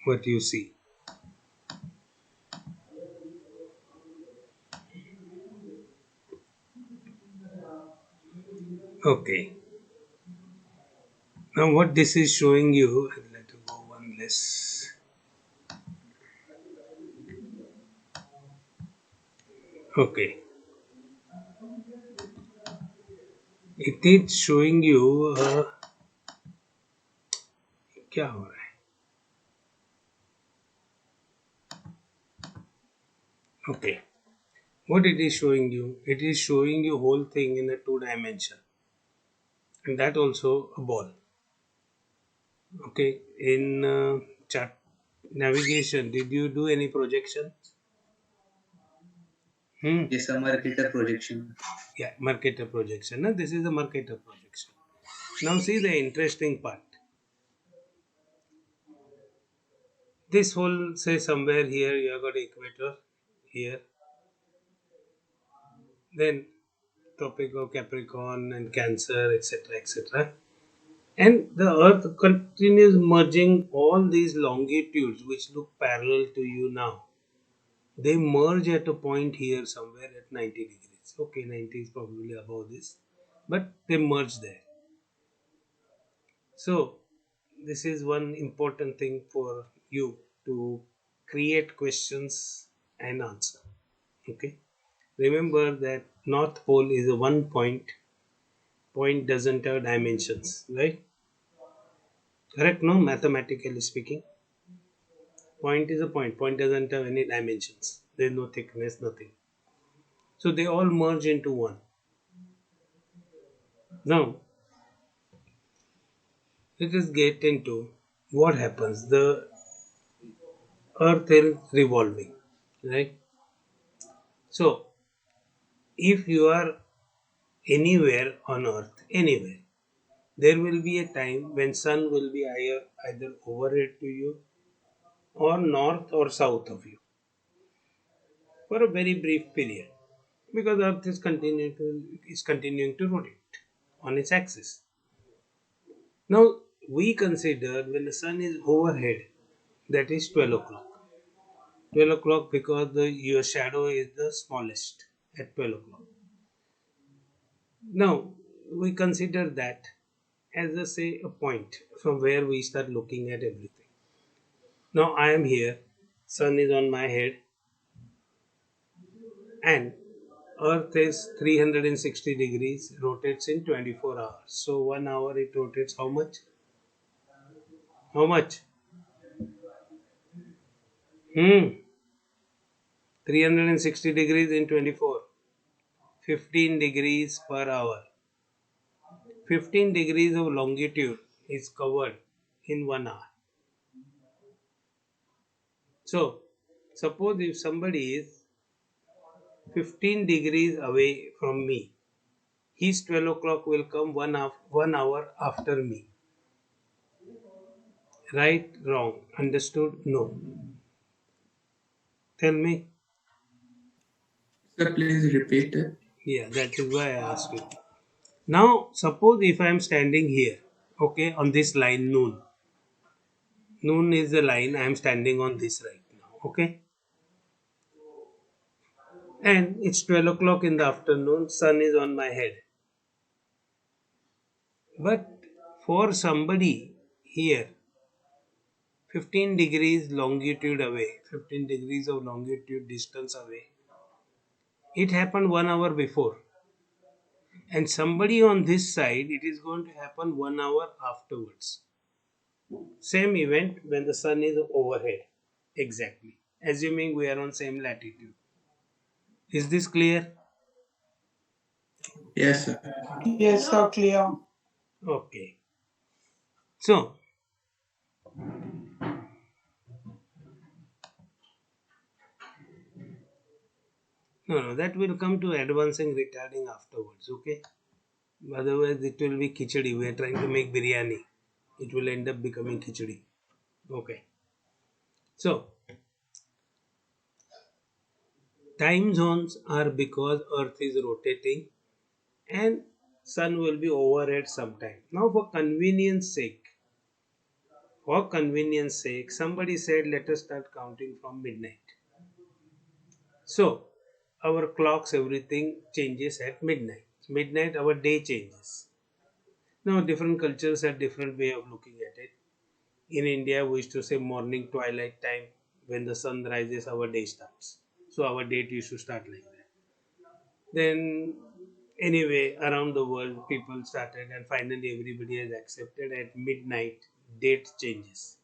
what you see. Okay. Now what this is showing you, I'd like to go one less. Okay. It is showing you क्या हो रहा है? Okay. What it is showing you? It is showing you whole thing in a two dimension. And that also a ball. Okay. In chart navigation, did you do any projection? Yes, a Mercator projection. Yeah, Mercator projection. No? This is the Mercator projection. Now see the interesting part. This whole, say somewhere here you have got equator here, then Tropic of Capricorn and Cancer, etc., etc. And the Earth continues merging all these longitudes which look parallel to you now. They merge at a point here somewhere at 90 degrees. Okay, 90 is probably above this, but they merge there. So, this is one important thing for you to create questions and answer. Okay, remember that North Pole is a one point. Point doesn't have dimensions, right? Correct? No, mathematically speaking, point is a point. Point doesn't have any dimensions. There's no thickness, nothing. So they all merge into one. Now, let us get into what happens. The Earth is revolving, right? So, if you are anywhere on Earth, anywhere, there will be a time when Sun will be either overhead to you or north or south of you for a very brief period, because Earth is continuing to rotate on its axis. Now we consider when the Sun is overhead, that is 12 o'clock. 12 o'clock because your shadow is the smallest at 12 o'clock. Now we consider that as a point from where we start looking at everything. Now I am here, Sun is on my head, and Earth is 360 degrees, rotates in 24 hours. So 1 hour it rotates how much? How much? 360 degrees in 24. 15 degrees per hour. 15 degrees of longitude is covered in 1 hour. So suppose if somebody is 15 degrees away from me, his 12 o'clock will come 1 hour after me. Right? Wrong? Understood? No. Tell me. Sir, please repeat it. Yeah, that is why I asked you. Now, suppose if I am standing here, okay, on this line noon. Noon is the line I am standing on this right now, okay? And it's 12 o'clock in the afternoon, sun is on my head. But for somebody here, 15 degrees longitude away, 15 degrees of longitude distance away, it happened 1 hour before. And somebody on this side, it is going to happen 1 hour afterwards. Same event when the sun is overhead. Exactly. Assuming we are on same latitude. Is this clear? Yes, sir. Yes, sir, clear. Okay. So, no, that will come to advancing retarding afterwards, okay? Otherwise, it will be khichdi. We are trying to make biryani. It will end up becoming khichdi. Okay. So, time zones are because Earth is rotating and Sun will be overhead sometime. Now, for convenience sake, For convenience sake, somebody said let us start counting from midnight. So our clocks, everything changes at midnight. Midnight, our day changes. Now different cultures have different way of looking at it. In India, we used to say morning twilight time. When the sun rises, our day starts. So our date used to start like that. Then, anyway, around the world, people started, and finally, everybody has accepted at midnight, date changes.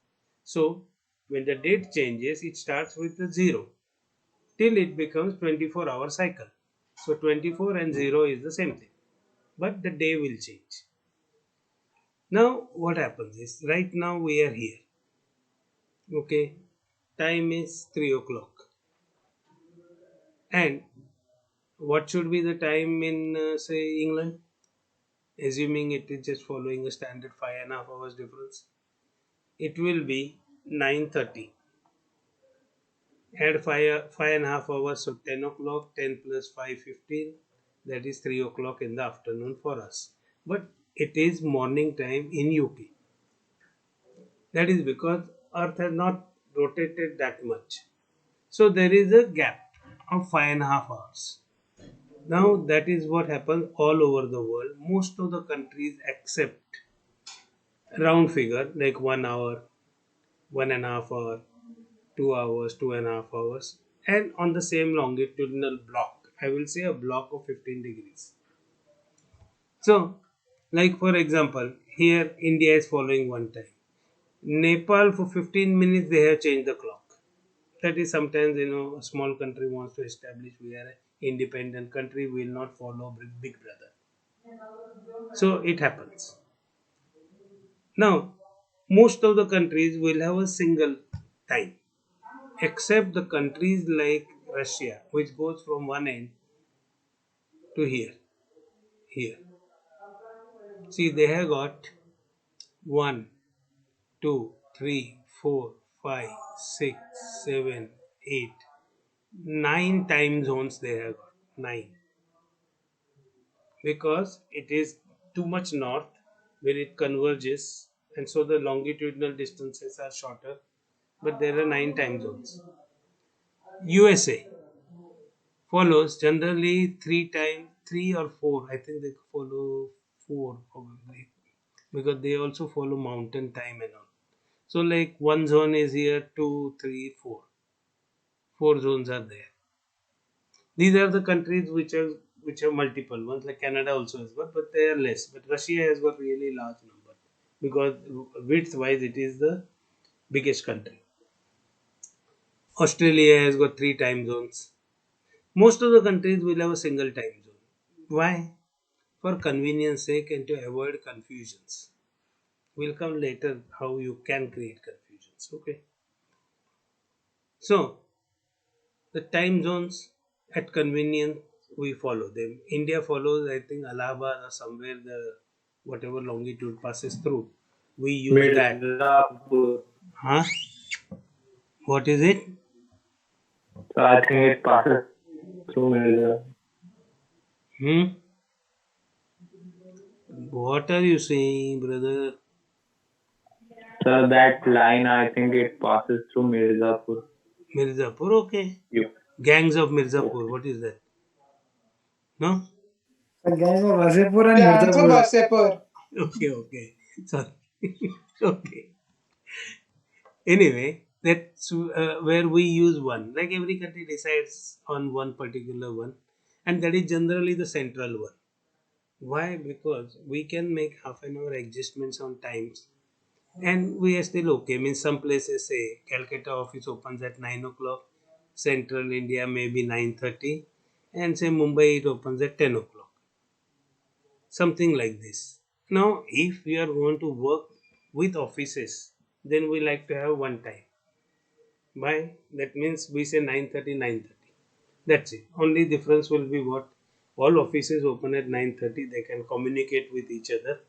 So, when the date changes, it starts with the zero till it becomes 24-hour cycle. So, 24 and 0 is the same thing, but the day will change. Now, what happens is right now we are here. Okay, time is 3 o'clock, and what should be the time in say England? Assuming it is just following a standard 5.5 hours difference, it will be 9:30. Add five and a half hours, so 10 o'clock. 10 plus 5, 15. That is 3 o'clock in the afternoon for us. But it is morning time in UK. That is because Earth has not rotated that much. So there is a gap of 5.5 hours. Now that is what happens all over the world. Most of the countries accept round figure like 1 hour, 1.5 hour, 2 hours, 2.5 hours, and on the same longitudinal block. I will say a block of 15 degrees. So, like for example, here India is following one time. Nepal for 15 minutes they have changed the clock. That is sometimes a small country wants to establish we are an independent country, we will not follow big brother. So it happens. Now, most of the countries will have a single time, except the countries like Russia, which goes from one end to here. Here, see, they have got one, two, three, four, five, 6, 7, 8, 9 time zones. They have got nine because it is too much north where it converges, and so the longitudinal distances are shorter. But there are 9 time zones. USA follows generally three or four. I think they follow four probably because they also follow mountain time and all. So like one zone is here, two, three, four. Four zones are there. These are the countries which have multiple ones. Like Canada also has got, but they are less. But Russia has got really large number because width wise it is the biggest country. Australia has got 3 time zones. Most of the countries will have a single time zone. Why? For convenience sake and to avoid confusions. We'll come later how you can create confusions. Okay. So the time zones at convenience we follow them. India follows I think Allahabad or somewhere the whatever longitude passes through. We use that. Mirzapur. Huh? What is it? So I think it passes through Mirza. Hmm? What are you saying, brother? So that line, I think it passes through Mirzapur. Mirzapur, okay. You. Gangs of Mirzapur, what is that? No? The guys of Wazipur and The answer Mirzapur. Wasepur. Okay, okay. Sorry. Okay. Anyway, that's where we use one. Like every country decides on one particular one, and that is generally the central one. Why? Because we can make half an hour adjustments on times, and we are still okay. Means some places say Calcutta office opens at 9 o'clock, Central India maybe 9:30, and say Mumbai it opens at 10 o'clock. Something like this. Now, if we are going to work with offices, then we like to have one time. Why? That means we say 9:30, 9:30. That's it. Only difference will be what? All offices open at 9:30. They can communicate with each other.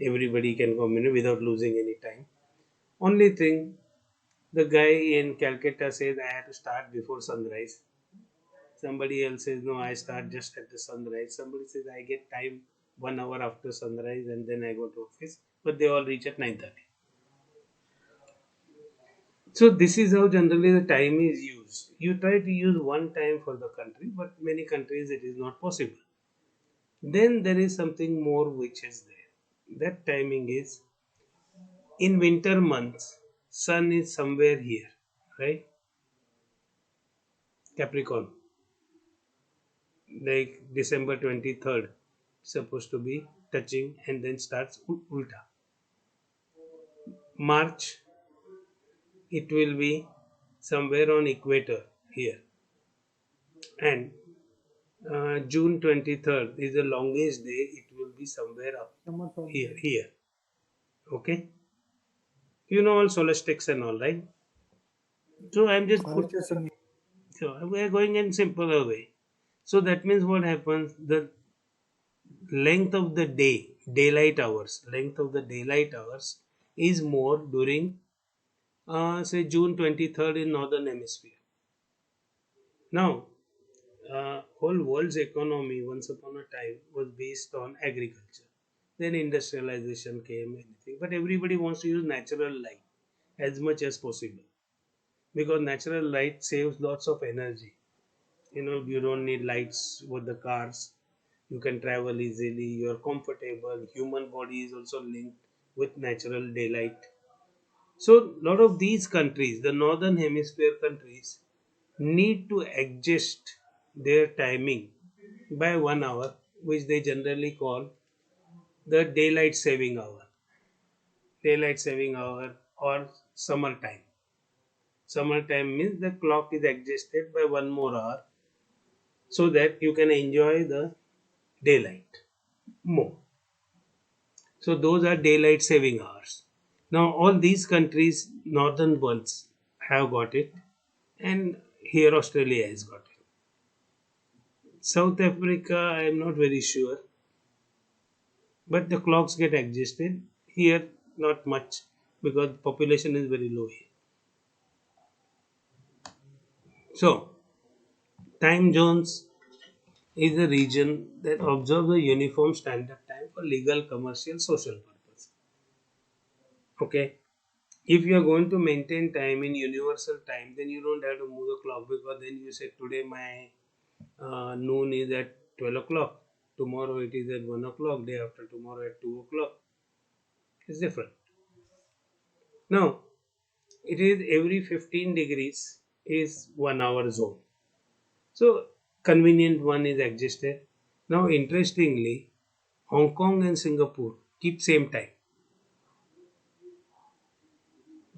Everybody can communicate without losing any time. Only thing, the guy in Calcutta says I have to start before sunrise. Somebody else says no, I start just at the sunrise. Somebody says I get time 1 hour after sunrise and then I go to office. But they all reach at 9:30. So this is how generally the time is used. You try to use one time for the country, but many countries it is not possible. Then there is something more which is there. That timing is in winter months, sun is somewhere here, right? Capricorn, like December 23rd, supposed to be touching and then starts ulta. March, it will be somewhere on equator here. And June 23rd is the longest day, it will be somewhere up here. Okay? You know all solstices and all, right? So I'm just put. So we are going in simpler way. So that means what happens? The length of the day, length of the daylight hours is more during say June 23rd in northern hemisphere. Now, whole world's economy once upon a time was based on agriculture. Then industrialization came, anything. But everybody wants to use natural light as much as possible because natural light saves lots of energy. You know, you don't need lights with the cars. You can travel easily. You're comfortable. Human body is also linked with natural daylight. So, a lot of these countries, the northern hemisphere countries, need to adjust their timing by 1 hour, which they generally call the daylight saving hour or summertime. Summertime means the clock is adjusted by 1 more hour so that you can enjoy the daylight more. So those are daylight saving hours. Now all these countries, northern ones, have got it, and here Australia has got it. South Africa, I am not very sure, but the clocks get adjusted. Here, not much because population is very low here. So, time zones is a region that observes a uniform standard time for legal, commercial, social purpose. Okay, if you are going to maintain time in universal time, then you don't have to move the clock because then you say today my noon is at 12 o'clock, tomorrow it is at 1 o'clock, day after tomorrow at 2 o'clock. It's different. Now, it is every 15 degrees is 1 hour zone. So, convenient one is adjusted. Now, interestingly, Hong Kong and Singapore keep same time.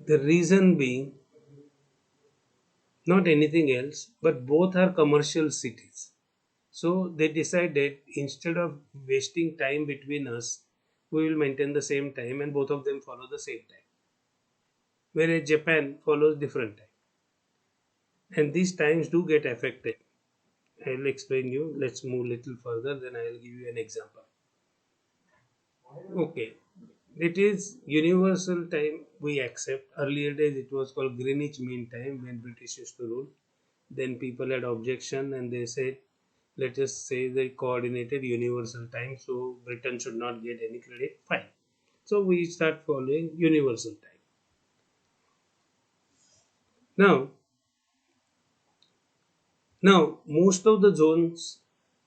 The reason being not anything else, but both are commercial cities. So they decided instead of wasting time between us, we will maintain the same time and both of them follow the same time. Whereas Japan follows different time. And these times do get affected. I'll explain you. Let's move little further, then I'll give you an example. Okay. It is universal time we accept. Earlier days it was called Greenwich Mean Time when British used to rule. Then people had objection and they said, let us say the coordinated universal time, so Britain should not get any credit. Fine. So we start following universal time. Now, most of the zones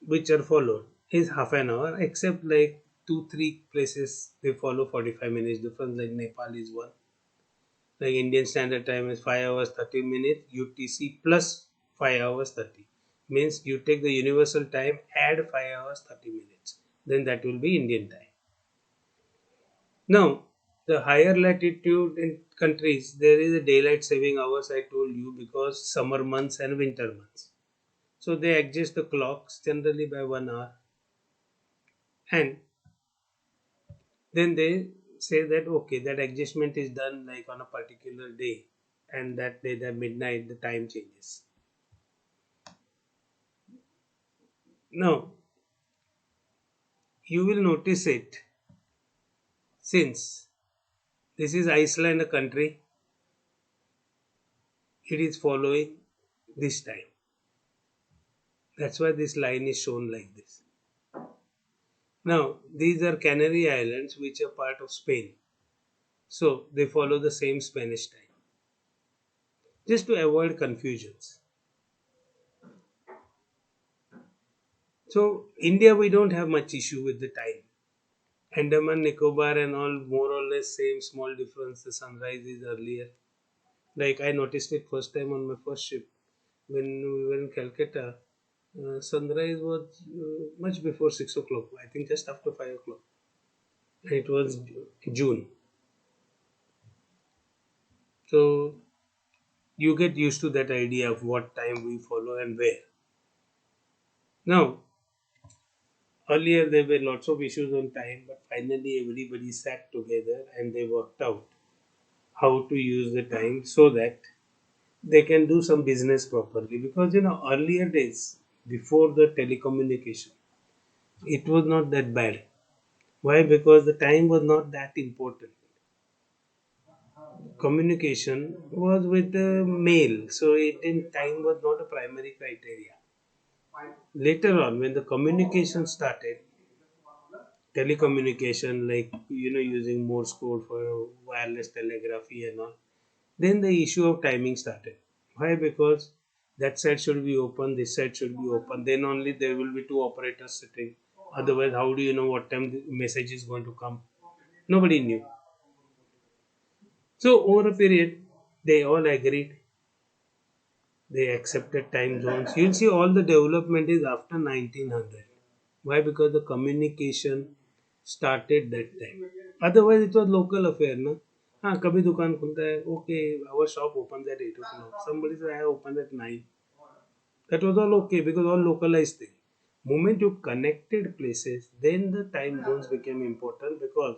which are followed is half an hour, except like 2 3 places they follow 45 minutes difference. Like Nepal is one. Like Indian Standard Time is 5 hours 30 minutes UTC plus 5 hours 30. Means you take the universal time, add 5 hours 30 minutes. Then that will be Indian time. Now, the higher latitude in countries, there is a daylight saving hours I told you because summer months and winter months. So they adjust the clocks generally by 1 hour and then they say that okay, that adjustment is done like on a particular day and that day, the midnight, the time changes. Now, you will notice it since this is Iceland, a country, it is following this time. That's why this line is shown like this. Now, these are Canary Islands, which are part of Spain. So, they follow the same Spanish time. just to avoid confusions. So India, we don't have much issue with the time. Andaman, Nicobar, and all more or less same, small difference. The sunrise is earlier. Like I noticed it first time on my first ship when we were in Calcutta. Sunrise was much before 6 o'clock. I think just after 5 o'clock. It was June. So you get used to that idea of what time we follow and where. Now, earlier there were lots of issues on time, but finally everybody sat together and they worked out how to use the time so that they can do some business properly. Because earlier days, before the telecommunication, it was not that bad. Why? Because the time was not that important. Communication was with the mail, so it in time was not a primary criteria. Later on, when the communication started, telecommunication, like using Morse code for wireless telegraphy and all, then the issue of timing started. Why? Because that side should be open, this side should be open. Then only there will be two operators sitting. Otherwise, how do you know what time the message is going to come? Nobody knew. So over a period, they all agreed. They accepted time zones. You'll see all the development is after 1900. Why? Because the communication started that time. Otherwise, it was local affair, na? हाँ कभी दुकान खुलता है okay our shop opens at 8 o'clock somebody says I open at 9 that was all okay because all localized thing moment you connected places then the time zones became important because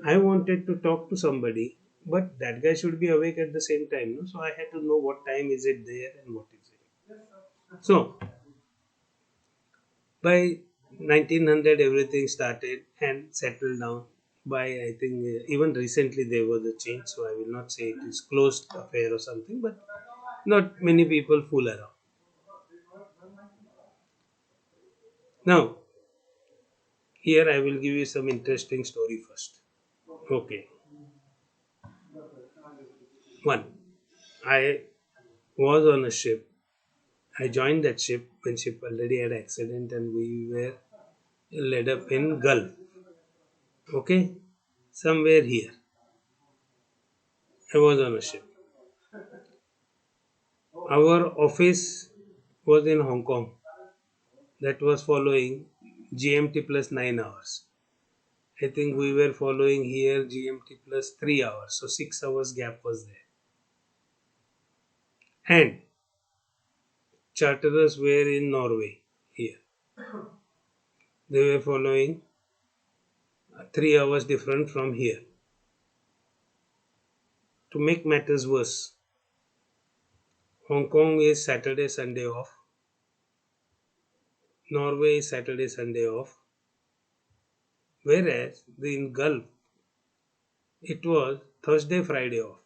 I wanted to talk to somebody but that guy should be awake at the same time no? So I had to know what time is it there and what is it so by 1900 everything started and settled down by I think even recently there was a change so I will not say it is closed affair or something but not many people fool around. Now here I will give you some interesting story first. Okay, one, I was on a ship. I joined that ship when ship already had accident and we were led up in Gulf. Okay, somewhere here. I was on a ship. Our office was in Hong Kong. That was following GMT plus 9 hours. I think we were following here GMT plus 3 hours. So 6 hours gap was there. And charterers were in Norway here. They were following 3 hours different from here. To make matters worse, Hong Kong is Saturday, Sunday off. Norway is Saturday, Sunday off. Whereas in Gulf, it was Thursday, Friday off.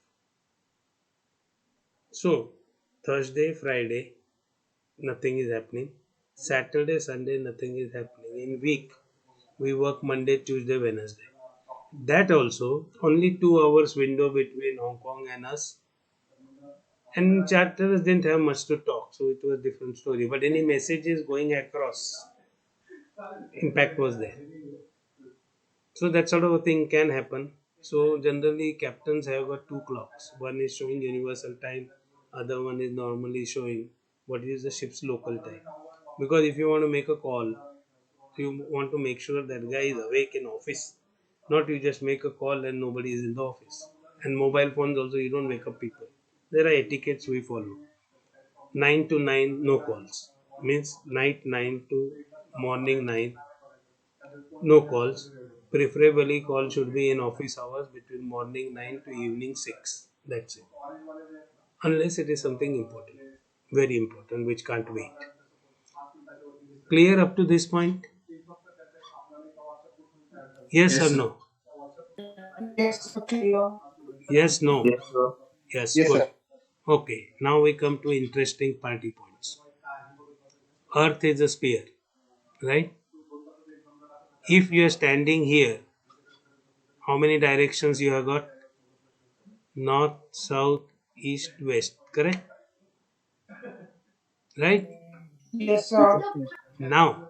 So, Thursday, Friday, nothing is happening. Saturday, Sunday, nothing is happening. In week, we work Monday, Tuesday, Wednesday. That also, only 2 hours window between Hong Kong and us. And charters didn't have much to talk, so it was a different story. But any messages going across, impact was there. So that sort of a thing can happen. So generally captains have got two clocks. One is showing universal time, other one is normally showing what is the ship's local time. Because if you want to make a call, you want to make sure that guy is awake in office. Not you just make a call and nobody is in the office. And mobile phones also you don't wake up people. There are etiquettes we follow. 9 to 9 no calls. Means night 9 to morning 9 no calls. Preferably call should be in office hours between morning 9 to evening 6. That's it. Unless it is something important, very important, which can't wait. Clear up to this point? Yes or Yes, sir. no? Yes, clear. Yes, no. Yes, sir. Yes, Yes, good. sir. Okay, now we come to interesting party points. Earth is a sphere, right? If you are standing here, how many directions you have got? North, south, east, west. Correct? Right? Yes, sir. Now,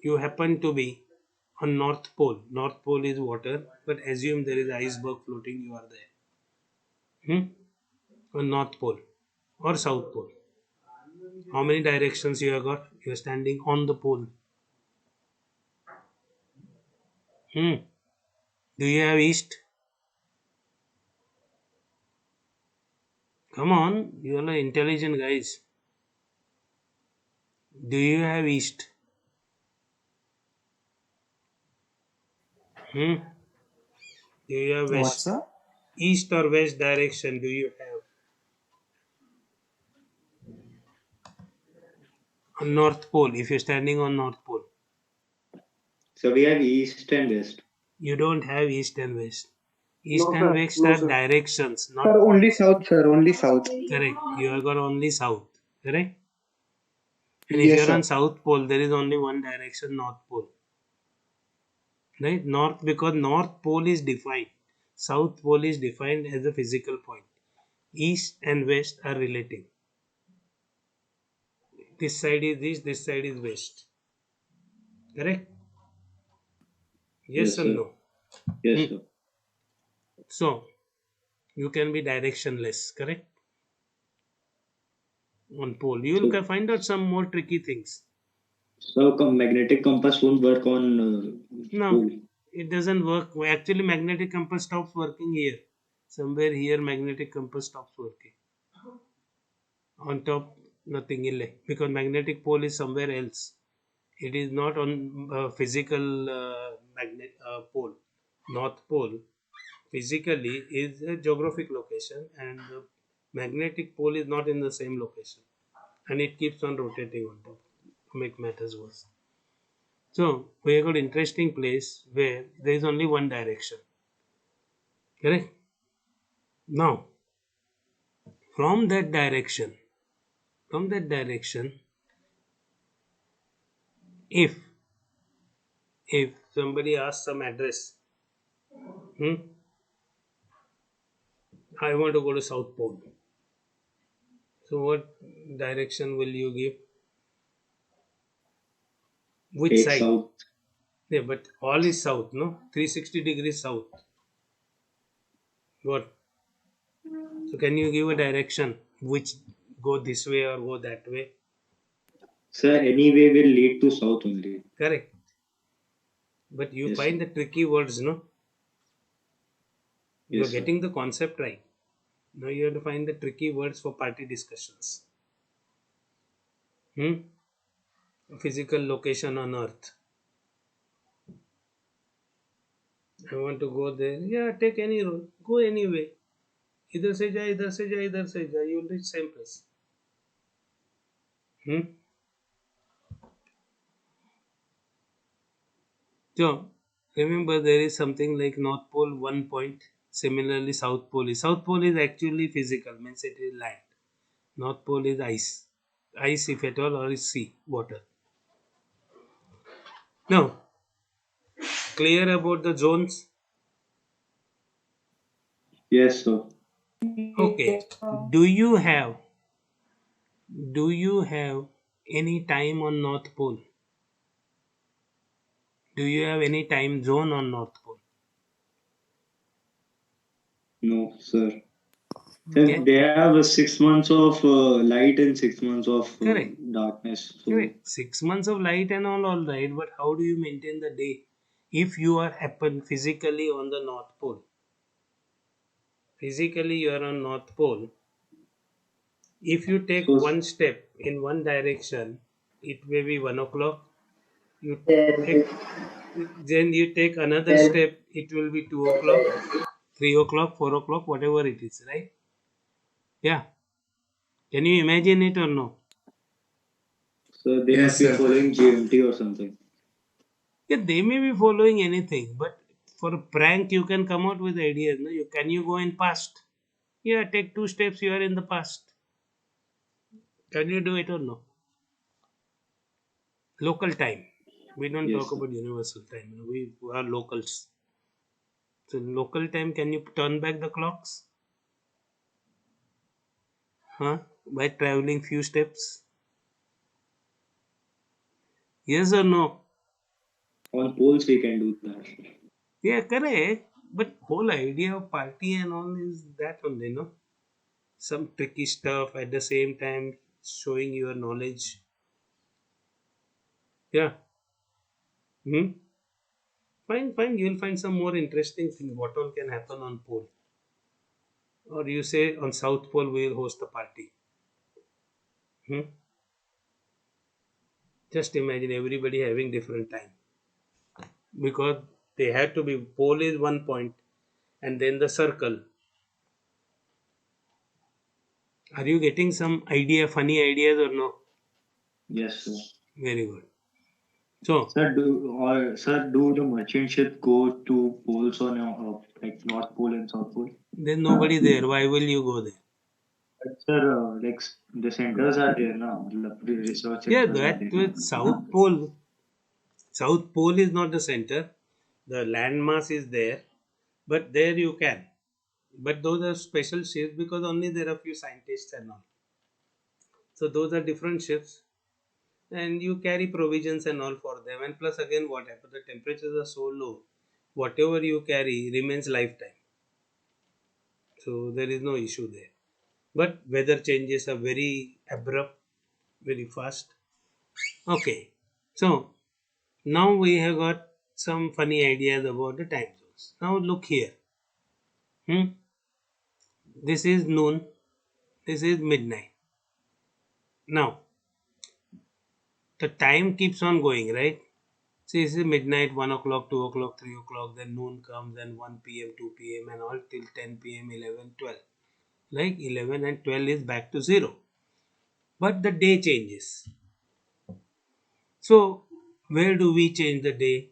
you happen to be on North Pole. North Pole is water, but assume there is iceberg floating, you are there. On North Pole or South Pole. How many directions you have got? You are standing on the pole. Do you have east? Come on, you are intelligent guys. Do you have east? Hmm? Do you have What, west? sir? East or west direction do you have? On North Pole, if you're standing on North Pole. So we have east and west. You don't have east and west. East No, and sir. west No, are sir. directions, not Sir, only south, sir. Only south. correct. You have got only south, correct? And if Yes, you're on sir. South Pole, there is only one direction, North Pole. Right? North, because North Pole is defined. South Pole is defined as a physical point. East and west are relative. This side is east, this side is west. Correct? Yes Yes, or sir. no? Yes, Hmm. sir. So, you can be directionless, correct? On pole. You will So, find out some more tricky things. magnetic compass won't work on No, pole. it doesn't work. Actually, magnetic compass stops working here. Somewhere here, magnetic compass stops working. On top, nothing ille. Because magnetic pole is somewhere else. It is not on physical magnet pole. North pole physically is a geographic location, and the magnetic pole is not in the same location, and it keeps on rotating on top to make matters worse. So we have got interesting place where there is only one direction. Correct? Now, from that direction, from that direction, if if somebody asks some address, hmm, I want to go to South Pole. So what direction will you give? Which Take side? south. Yeah, but all is south, no? 360 degrees south. What? So can you give a direction? Which go this way or go that way? Sir, anyway will lead to south only. Correct. But you Yes, sir. find the tricky words, no? You are Yes, sir. getting the concept right. Now you have to find the tricky words for party discussions. Hmm? Physical location on earth. I want to go there. Yeah, take any road. Go anyway. इधर से जा इधर से जा इधर से जा, you will reach same place. Hmm? So remember there is something like North Pole 1 point. Similarly South Pole is actually physical, means it is land. North Pole is ice. Ice if at all, or is sea, water. Now clear about the zones. Yes, sir. Okay. Yes, sir. Do you have any time on North Pole? Do you have any time zone on North Pole? No, sir. Sir, Okay. they have 6 months of light and 6 months of Correct. darkness. So, Correct. 6 months of light and all right, but how do you maintain the day if you are happen physically on the North Pole? Physically, you are on North Pole. If you take so one step in one direction, it may be 1 o'clock. You Yes, take then you take another step, it will be 2 o'clock, 3 o'clock, 4 o'clock, whatever it is, right? Yeah. Can you imagine it or no? they yes, must be sir. following GMT or something. Yeah, they may be following anything, but for a prank, you can come out with ideas. No? Can you go in past? Yeah, take 2 steps, you are in the past. Can you do it or no? Local time. We don't talk Yes, sir. about universal time. We are locals. So, local time, can you turn back the clocks? Huh? By traveling few steps? Yes or no? On poles we can do that. Yeah, correct. But whole idea of party and all is that only, no? Some tricky stuff at the same time showing your knowledge. Yeah. Hmm? Fine, fine. You'll find some more interesting thing. What all can happen on pole? Or you say on South Pole we'll host a party. Hmm? Just imagine everybody having different time because they had to be pole is one point and then the circle. Are you getting some idea, funny ideas or no? Yes, sir. Very good. So Sir, do the merchant ship go to poles on like North Pole and South Pole? there's nobody there. Why will you go there? But sir, the centers are there now. The research Yeah, centers are that there. with South Pole. South Pole is not the center. The landmass is there, but there you can. But those are special ships because only there are few scientists and all. So those are different ships, and you carry provisions and all for them. And plus, again, what happens? The temperatures are so low. Whatever you carry remains lifetime. So there is no issue there. But weather changes are very abrupt, very fast. Okay. So now we have got some funny ideas about the time zones. Now look here. Hmm? This is noon. This is midnight. Now the time keeps on going, right? So this is midnight, 1 o'clock, 2 o'clock, 3 o'clock, then noon comes, then 1 p.m., 2 p.m., and all till 10 p.m., 11, 12. Like 11 and 12 is back to zero. But the day changes. So where do we change the day?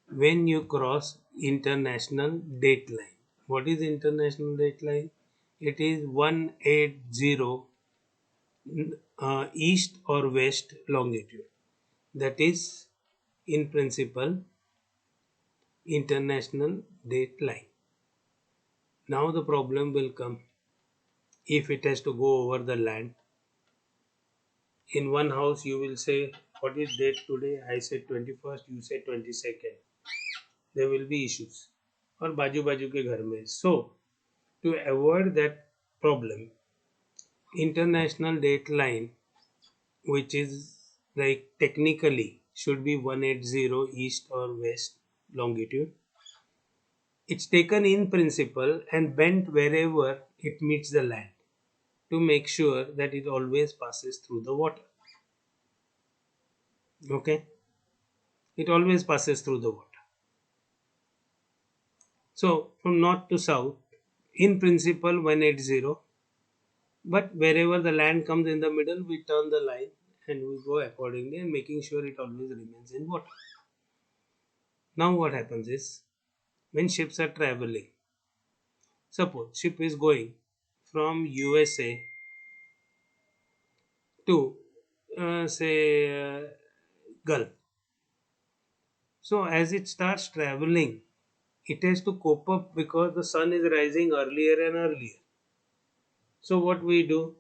When you cross international date line. What is international date line? It is 180 east or west longitude. That is in principle international date line. Now the problem will come if it has to go over the land. In one house you will say what is date today? I say 21st, you say 22nd. There will be issues. और बाजू बाजू के घर में. So to avoid that problem, international date line, which is like technically should be 180 east or west longitude, it's taken in principle and bent wherever it meets the land to make sure that it always passes through the water. Okay, it always passes through the water. So from north to south, in principle 180, but wherever the land comes in the middle, we turn the line and we go accordingly and making sure it always remains in water. Now what happens is when ships are traveling, suppose ship is going from USA to say Gulf. So as it starts traveling, it has to cope up because the sun is rising earlier and earlier. So what we do,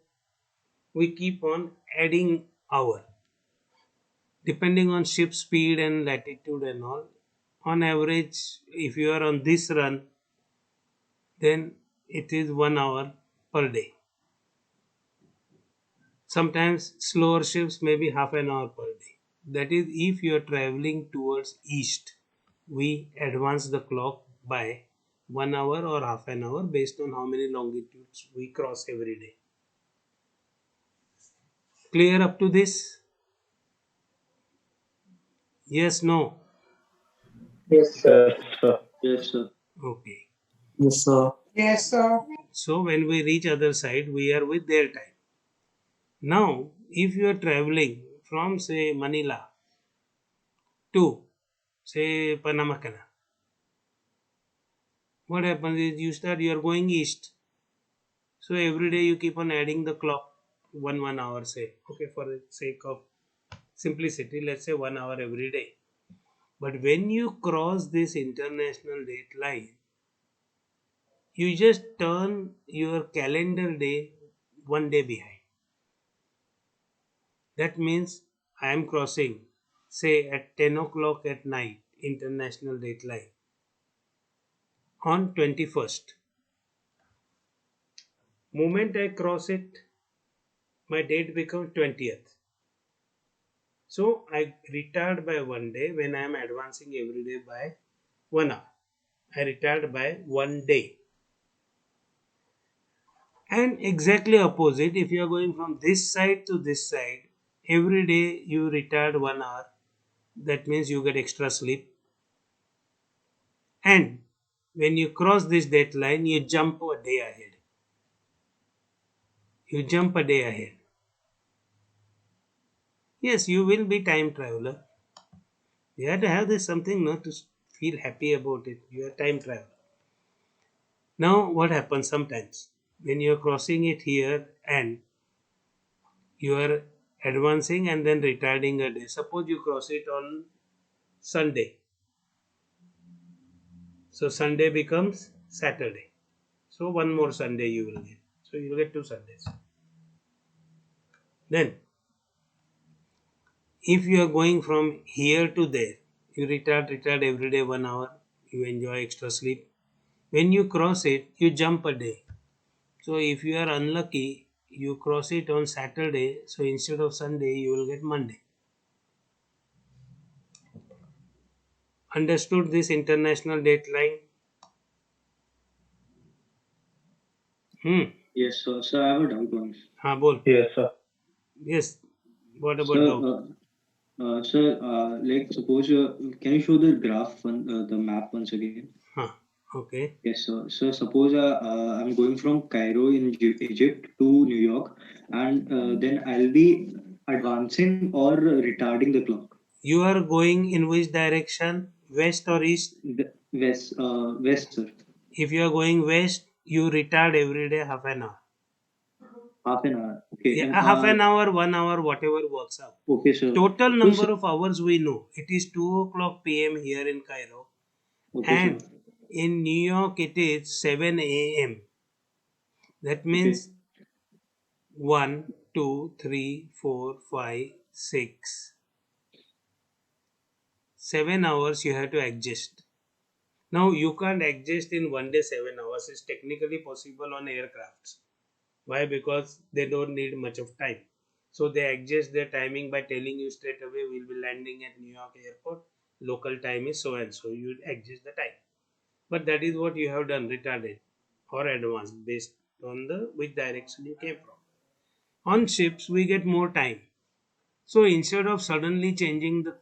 we keep on adding hour depending on ship speed and latitude and all. On average, if you are on this run, then it is 1 hour per day. Sometimes slower ships may be half an hour per day. That is, if you are traveling towards east, we advance the clock by 1 hour or half an hour based on how many longitudes we cross every day. Clear up to this? Yes, no? Yes, sir. Yes, sir. Yes, sir. Okay. Yes, sir. Yes, sir. So when we reach other side, we are with their time. Now, if you are traveling from say Manila to say Panama Canal, what happens is you are going east. So every day you keep on adding the clock 1 hour say. Okay, for the sake of simplicity, let's say 1 hour every day. But when you cross this international date line, you just turn your calendar day one day behind. That means I am crossing, say at 10 o'clock at night, international date line, on 21st. Moment I cross it, my date becomes 20th. So I retard by one day when I am advancing every day by 1 hour. I retired by one day. And exactly opposite, if you are going from this side to this side, every day you retired 1 hour. That means you get extra sleep. And when you cross this deadline, you jump a day ahead. You jump a day ahead. Yes, you will be time traveler. You have to have this something not to feel happy about it. You are time traveler. Now, what happens sometimes when you are crossing it here and you are advancing and then retarding a day? Suppose you cross it on Sunday. So Sunday becomes Saturday. So one more Sunday you will get. So you will get 2 Sundays. Then, if you are going from here to there, you retard every day 1 hour. You enjoy extra sleep. When you cross it, you jump a day. So if you are unlucky, you cross it on Saturday. So instead of Sunday, you will get Monday. Understood this international deadline? Hmm. Yes, sir. Sir, I have a doubt once. हाँ बोल. Yes, sir. Yes. What about Sir, doubt? sir, like suppose can you show the graph the map once again? हाँ. Okay. Yes, sir. So suppose I'm going from Cairo in Egypt to New York, and then I'll be advancing or retarding the clock. You are going in which direction? West or east? West, sir. If you are going west, you retard every day half an hour. Half an hour. Okay, Yeah, and half an hour, 1 hour, whatever works out. okay, sir. Total So, number of hours we know. It is 2 o'clock p.m. here in Cairo, okay, sir. and in New York it is 7 a.m. That Okay, means 1, 2, 3, 4, 5, 6, 7 hours you have to adjust. Now you can't adjust in one day 7 hours. It's technically possible on aircrafts. Why? Because they don't need much of time. So they adjust their timing by telling you straight away we'll be landing at New York airport. Local time is so and so. You adjust the time. But that is what you have done, retarded or advanced based on the which direction you came from. On ships we get more time. So instead of suddenly changing the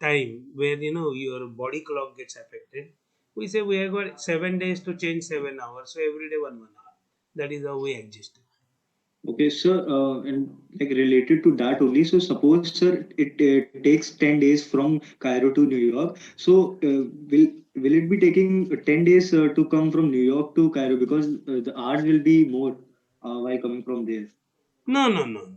time where your body clock gets affected, we say we have got 7 days to change 7 hours. So every day 1 hour. That is how we adjust. okay, sir. And like related to that only. So suppose, sir, it takes 10 days from Cairo to New York. So will it be taking 10 days to come from New York to Cairo because the hours will be more while coming from there. No, no, no, no.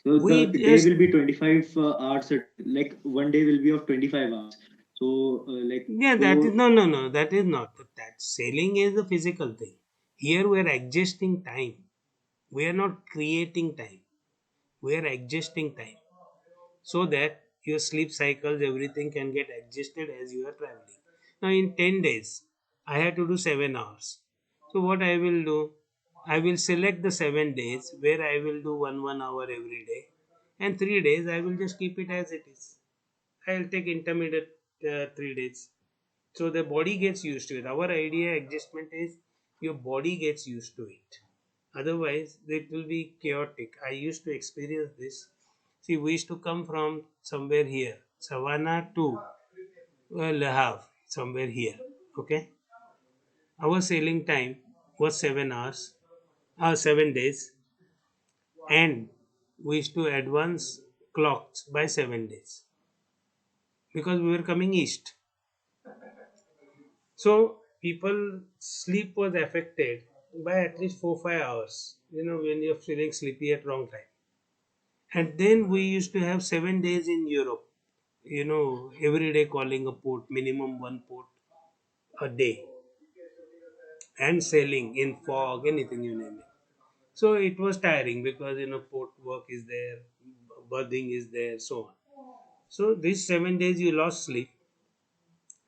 So We the day just will be 25 hours. Like one day will be of 25 hours. So like yeah, that is so. no. That is not that. Sailing is a physical thing. Here we are adjusting time. We are not creating time. We are adjusting time so that your sleep cycles, everything can get adjusted as you are traveling. Now, in 10 days, I have to do 7 hours. So, what I will do, I will select the 7 days where I will do 1 hour every day, and 3 days I will just keep it as it is. I will take intermediate 3 days. So, the body gets used to it. Our idea adjustment is your body gets used to it. Otherwise, it will be chaotic. I used to experience this. See, we used to come from somewhere here, Savannah to Le Havre, somewhere here. Okay, our sailing time was 7 hours, 7 days, and we used to advance clocks by 7 days because we were coming east. So people sleep was affected by at least 4 5 hours. When you're feeling sleepy at wrong time. And then we used to have 7 days in Europe. Every day calling a port, minimum one port a day, and sailing in fog, anything you name it. So it was tiring because port work is there, berthing is there, so on. So these 7 days you lost sleep.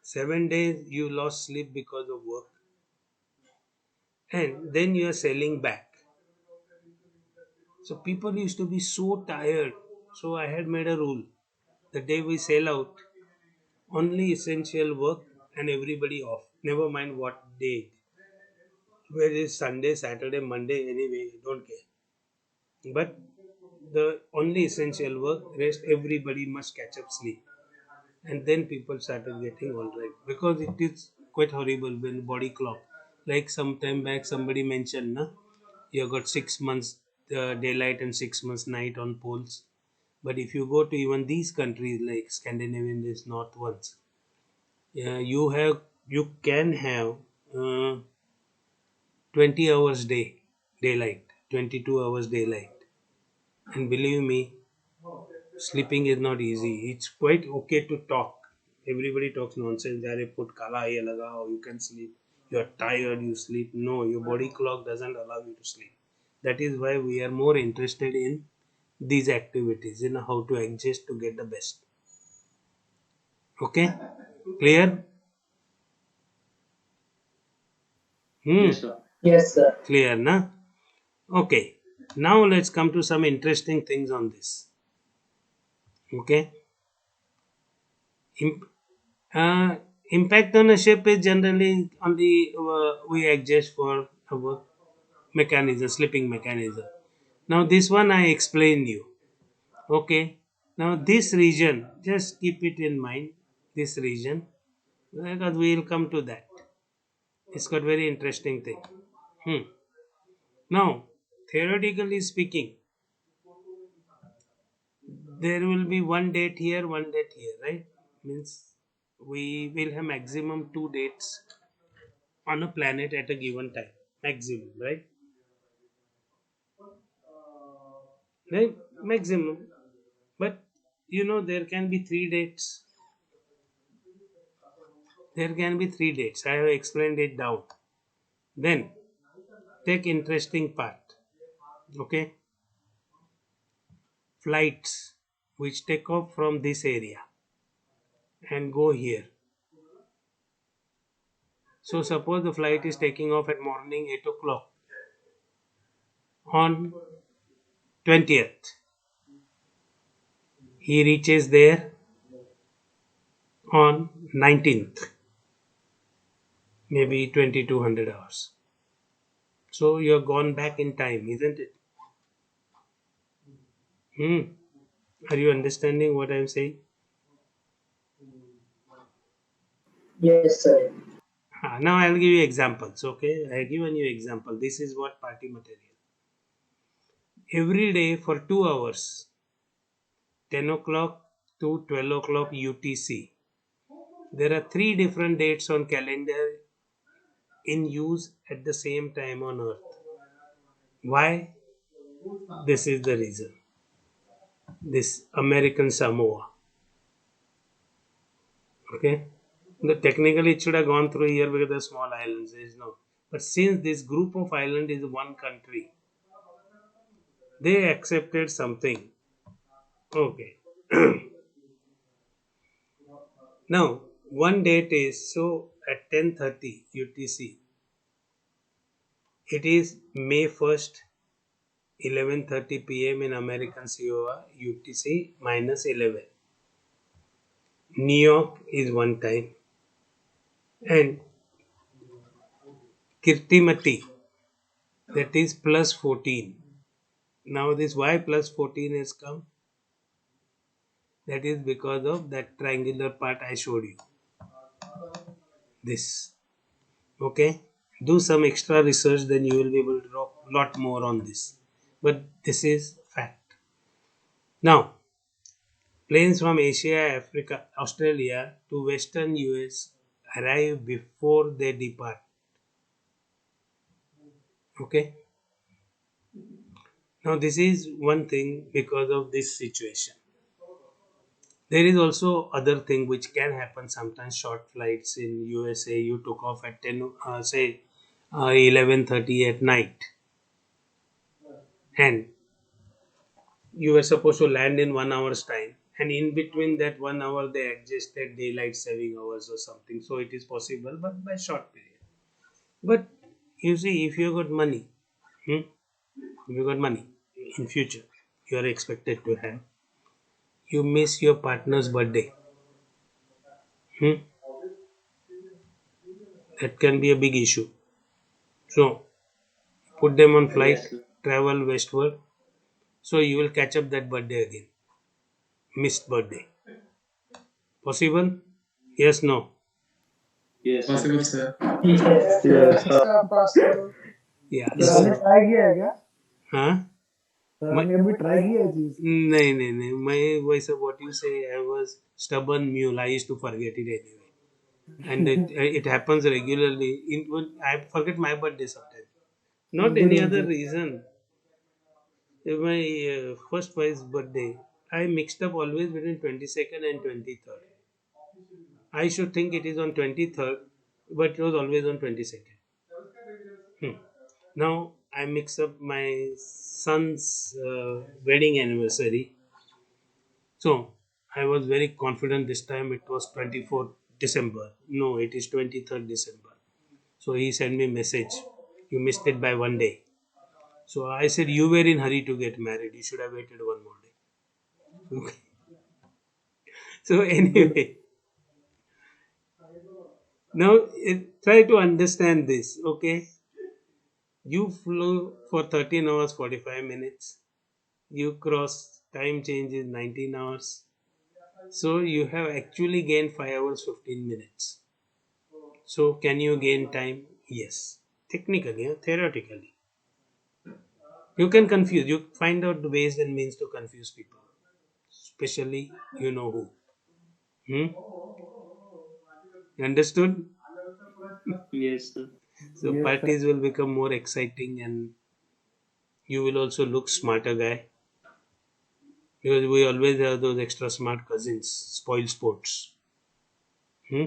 7 days you lost sleep because of work, and then you are sailing back. So people used to be so tired. So I had made a rule: the day we sail out, only essential work and everybody off. Never mind what day. Whether it's Sunday, Saturday, Monday, anyway, don't care. But the only essential work, rest everybody must catch up sleep. And then people started getting all right, because it is quite horrible when body clock. Like some time back, somebody mentioned, na, you got 6 months daylight and 6 months night on poles. But if you go to even these countries like Scandinavian, there's north ones. Yeah, you can have uh, 20 hours daylight, 22 hours daylight. And believe me, sleeping is not easy. It's quite okay to talk. Everybody talks nonsense. They put kala ye lagao, you can sleep. You are tired, you sleep. No, your body clock doesn't allow you to sleep. That is why we are more interested in these activities, how to adjust to get the best. Okay? Clear? Yes, Hmm. sir. Yes, sir. Clear, na? Okay. Now let's come to some interesting things on this. Okay? Im- Uh, Impact on a ship is generally on the we adjust for our mechanism, sleeping mechanism. Now this one I explained you. Okay. Now this region, just keep it in mind. This region, because we will come to that. It's got very interesting thing. Hmm. Now, theoretically speaking, there will be one date here, one date here, right? Means we will have maximum 2 dates on a planet at a given time, maximum, right? Right, maximum. But there can be 3 dates. There can be 3 dates. I have explained it down. Then take interesting part. Okay, flights which take off from this area and go here. So suppose the flight is taking off at morning 8 o'clock on 20th. He reaches there on 19th, maybe 2200 hours. So you're gone back in time, isn't it? Hmm. Are you understanding what I'm saying? Yes, sir. Now I'll give you examples. Okay, I have given you example. This is what party material. Every day for 2 hours, 10 o'clock to 12 o'clock UTC. There are three different dates on calendar in use at the same time on Earth. Why? This is the reason. This American Samoa. Okay. Technically, it should have gone through here because the small islands. There is no. But since this group of island is one country, they accepted something. Okay. Now, one date is so at 10:30 UTC. It is May 1st, 11:30 p.m. in American COA UTC minus 11. New York is one time, and Kirtimati, that is plus 14. Now this why plus 14 has come? That is because of that triangular part I showed you. This. Okay. Do some extra research, then you will be able to talk a lot more on this. But this is fact. Now, planes from Asia, Africa, Australia to Western US arrive before they depart. Okay. Now this is one thing because of this situation. There is also other thing which can happen sometimes. Short flights in USA, you took off at 10, say 11:30 at night. and you were supposed to land in 1 hour's time, and in between that 1 hour they adjusted daylight saving hours or something, so it is possible, but by short period. But you see, if you got money, if you got money in future, you are expected to have. You miss your partner's birthday. Hmm? That can be a big issue. So put them on flight, Yes, sir. travel westward, so you will catch up that birthday again. Missed birthday. Possible? Yes, no. Yes, sir. Possible, sir. Yes, Yes, sir. possible. Yeah. Sir हमने So, try किया है क्या? हाँ sir मैं हमने कभी try किया है चीज? नहीं नहीं नहीं मैं वैसे what you say, I was stubborn mule. I used to forget it anyway, and it happens regularly. When I forget my birthday sometimes, not any other बिल्कुल. reason. My first wife's birthday, I mixed up always between 22nd and 23rd. I should think it is on 23rd, but it was always on 22nd. Now I mix up my son's wedding anniversary. So I was very confident this time it was 24th December. No, it is 23rd December. So he sent me message. You missed it by one day. So I said you were in hurry to get married. You should have waited one more day. Okay. So anyway, now try to understand this. Okay, you flew for 13 hours 45 minutes. You cross time change is 19 hours. So you have actually gained 5 hours 15 minutes. So can you gain time? Yes. Technically, theoretically. You can confuse. You find out the ways and means to confuse people. Especially you know who. You understood? Yes, sir. So Yes, sir. parties will become more exciting and you will also look smarter guy. Because we always have those extra smart cousins, spoil sports. Hmm?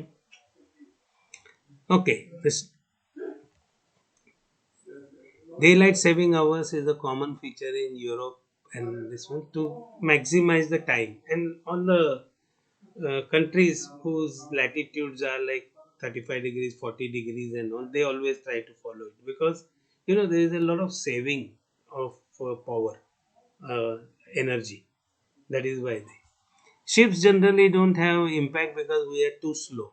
Okay, this daylight saving hours is a common feature in Europe and this one to maximize the time. And all the countries whose latitudes are like 35 degrees, 40 degrees, and all, they always try to follow it because there is a lot of saving of power, uh, energy. That is why ships generally don't have impact because we are too slow.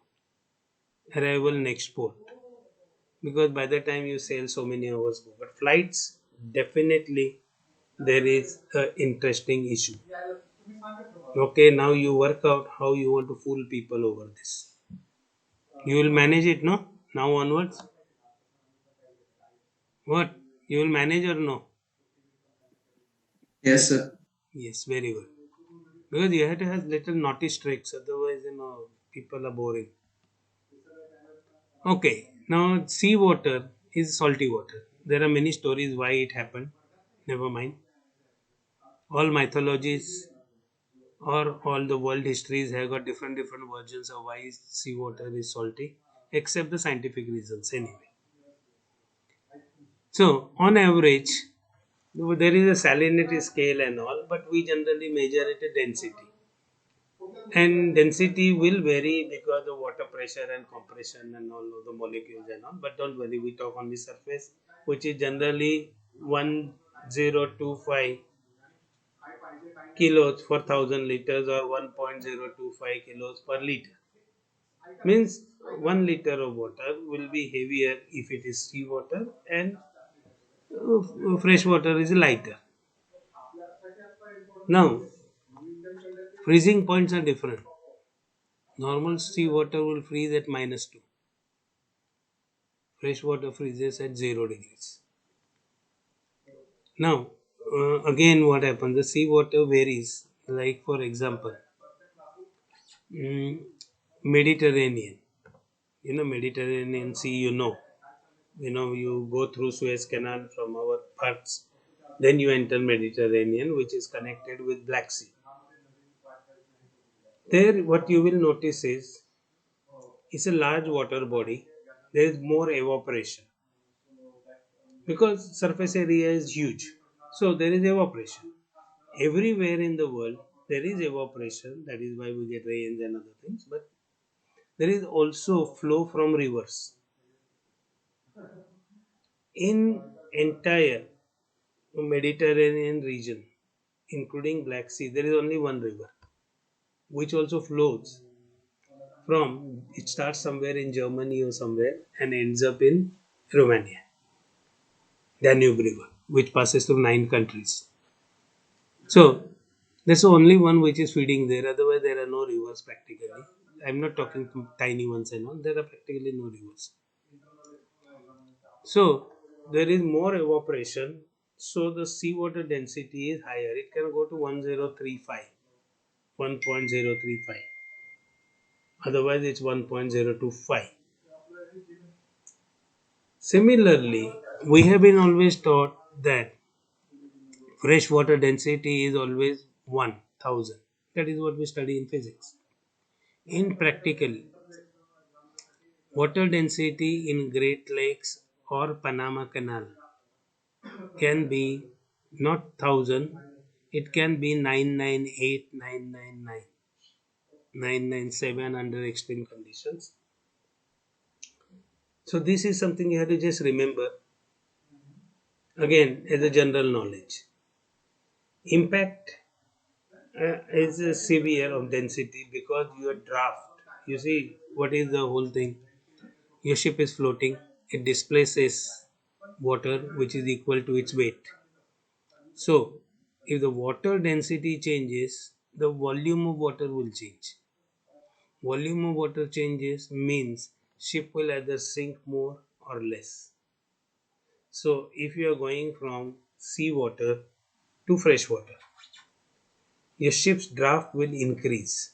Arrival next port because by the time you sail so many hours go. But flights, definitely there is a interesting issue. Okay, now you work out how you want to fool people over this. You will manage it, no? Now onwards, what? You will manage or no? Yes, sir. Yes, very good. Because you have to have little naughty tricks, otherwise people are boring. Okay, now seawater is salty water. There are many stories why it happened. Never mind. All mythologies or all the world histories have got different versions of why seawater is salty, except the scientific reasons anyway. So on average, there is a salinity scale and all, but we generally measure it a density. And density will vary because of water pressure and compression and all of the molecules and all. But don't worry, we talk on the surface, which is generally 1025 kilos for 1000 liters or 1.025 kilos per liter. Means 1 liter of water will be heavier if it is seawater and fresh water is lighter. Now, freezing points are different. Normal seawater will freeze at -2. Fresh water freezes at 0 degrees. Now, again, what happens? The seawater varies. Like, for example, mm, Mediterranean. Mediterranean Sea, you go through Suez Canal from our parts. Then you enter Mediterranean, which is connected with Black Sea. There, what you will notice is it's a large water body. There is more evaporation because surface area is huge. So there is evaporation. Everywhere in the world there is evaporation, that is why we get rains and other things, but there is also flow from rivers. In entire Mediterranean region, including Black Sea, there is only one river, which also flows from, it starts somewhere in Germany or somewhere and ends up in Romania, Danube River, which passes through 9 countries. So there's only one which is feeding there. Otherwise, there are no rivers practically. I'm not talking to tiny ones and all. There are practically no rivers. So there is more evaporation. So the seawater density is higher. It can go to 1035, 1.035. Otherwise, it's 1.025. Similarly, we have been always taught that fresh water density is always 1000. That is what we study in physics. In practical, water density in Great Lakes or Panama Canal can be not 1000, it can be 998, 999, 997 under extreme conditions. So, this is something you have to just remember again as a general knowledge. Impact is severe of density because your draft, you see, what is the whole thing? Your ship is floating, it displaces water which is equal to its weight. So, if the water density changes, the volume of water will change. Volume of water changes means ship will either sink more or less. So, if you are going from seawater to freshwater, your ship's draft will increase.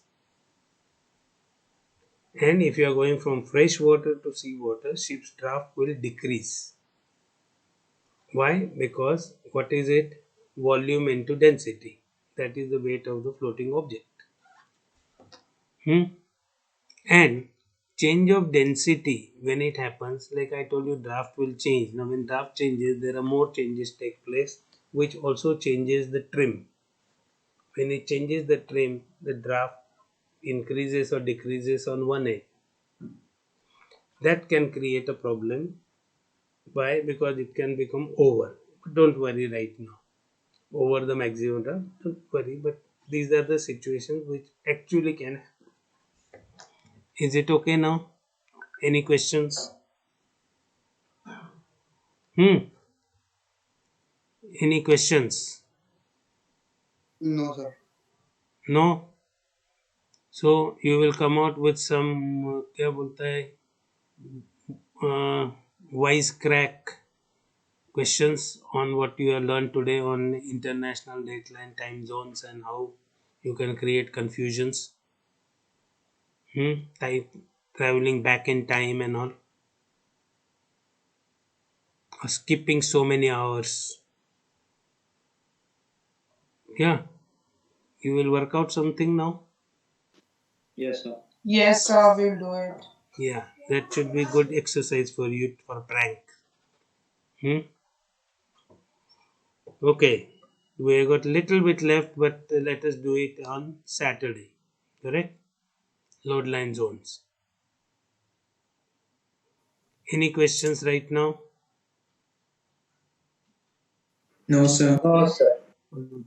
And if you are going from freshwater to seawater, ship's draft will decrease. Why? Because what is it? Volume into density. That is the weight of the floating object. And change of density, when it happens, like I told you, draft will change. Now when draft changes, there are more changes take place, which also changes the trim. When it changes the trim, the draft increases or decreases on one end. That can create a problem. Why? Because it can become over. But don't worry right now. Over the maximum draft, don't worry. But these are the situations which actually can happen. Is it okay now? Any questions? Any questions? No, sir. No? So you will come out with some क्या बोलता है wise crack questions on what you have learned today on international dateline time zones and how you can create confusions. Type traveling back in time and all. Or skipping so many hours. Yeah. You will work out something now? Yes, sir. Yes, sir, we'll do it. Yeah. That should be good exercise for you for prank. Okay. We got little bit left, but let us do it on Saturday. Correct? Load line zones. Any questions right now? No, sir. No, sir.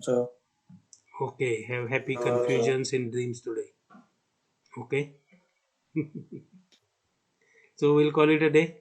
Sir. Okay. Have happy confusions in dreams today. Okay. So we'll call it a day.